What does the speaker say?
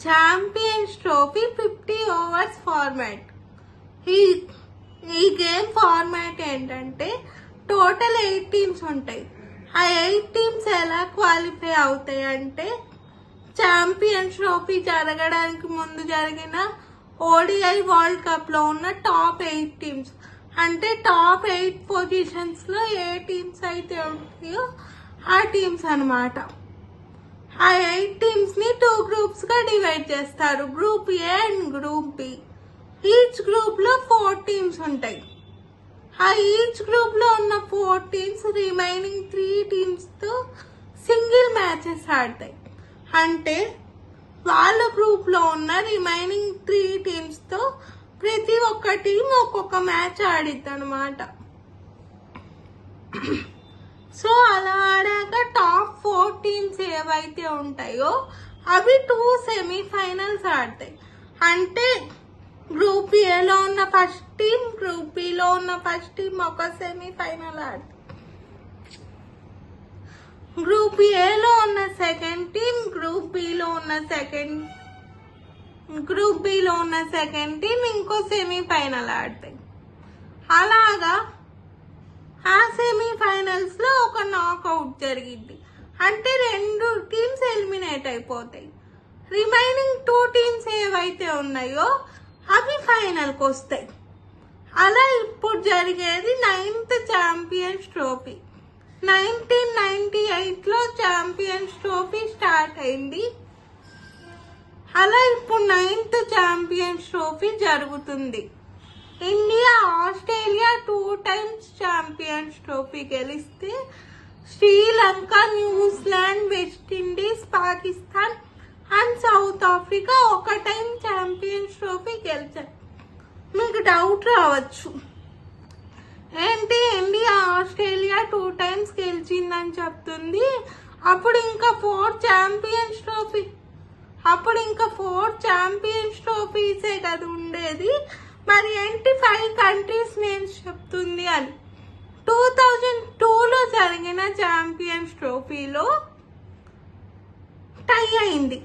Champions trophy 50 overs format. ఈ game format ఏంటంటే total 8 teams ఉంటాయి. ఆ 8 టీమ్స్ ఎలా క్వాలిఫై అవుతాయి అంటే ఛాంపియన్స్ ట్రోఫీ జరగడానికి ముందు జరిగిన ఓడిఐ వరల్డ్ కప్ లో ఉన్న టాప్ 8 టీమ్స్, అంటే టాప్ 8 పొజిషన్స్ లో ఏ టీమ్స్ అయితే ఉంటాయో ఆ టీమ్స్ అన్నమాట. ఆ 8 టీమ్స్ ని 2 గ్రూప్స్ గా డివైడ్ చేస్తారు, group A and group B. Each group లో 4 టీమ్స్ ఉంటాయి. ఆ ఈచ్ గ్రూప్ లో ఉన్న 4 టీమ్స్ రిమైనింగ్ 3 టీమ్స్ తో సింగిల్ మ్యాచెస్ ఆడతాయి. అంటే వాళ్ళ గ్రూప్ లో ఉన్న రిమైనింగ్ 3 టీమ్స్ తో ప్రతి ఒక్క టీం ఒక్కొక్క మ్యాచ్ ఆడిద్ది అనమాట. సో అలా ఆడాక టాప్ 4 టీమ్స్ ఏవైతే ఉంటాయో అవి 2 సెమీఫైనల్స్ ఆడతాయి. అంటే గ్రూప్ ఏలో ఉన్న ఫస్ట్ టీం, గ్రూప్ బిలో ఉన్న ఫస్ట్ టీం ఒక సెమీఫైనల్ ఆడతాయి. గ్రూప్ ఏలో ఉన్న సెకండ్ టీం, గ్రూప్ బిలో ఉన్న సెకండ్ టీం ఇంకో సెమీఫైనల్ ఆడతాయి. అలాగా ఆ సెమీఫైనల్స్ లో ఒక నాకౌట్ జరిగింది, అంటే 2 టీమ్స్ ఎలిమినేట్ అయిపోతాయి. రిమైనింగ్ 2 టీమ్స్ ఏవైతే ఉన్నాయో అవి ఫైనల్ కి వస్తాయి. అలా ఇప్పుడు జరిగేది 9th ఛాంపియన్స్ ట్రోఫీ. 1998 లో ఛాంపియన్స్ ట్రోఫీ స్టార్ట్ అయింది. అలా ఇప్పుడు 9th ఛాంపియన్స్ ట్రోఫీ జరుగుతుంది. India, Australia 2 times champions trophy గెలిస్తే Sri Lanka, New Zealand, West Indies, Pakistan and South Africa 1 time ఛాంపియన్స్ ట్రోఫీ గెలిచారు. మీకు డౌట్ రావచ్చు, ఏంటి ఇండియా, ఆస్ట్రేలియా 2 times గెలిచిందని చెప్తుంది, అప్పుడు ఇంకా 4 ఛాంపియన్స్ ట్రోఫీసే కదా ఉండేది, మరి ఏంటి 5 కంట్రీస్ నేమ్స్ చెప్తుంది అని. 2002లో జరిగిన ఛాంపియన్స్ ట్రోఫీలో టై అయింది.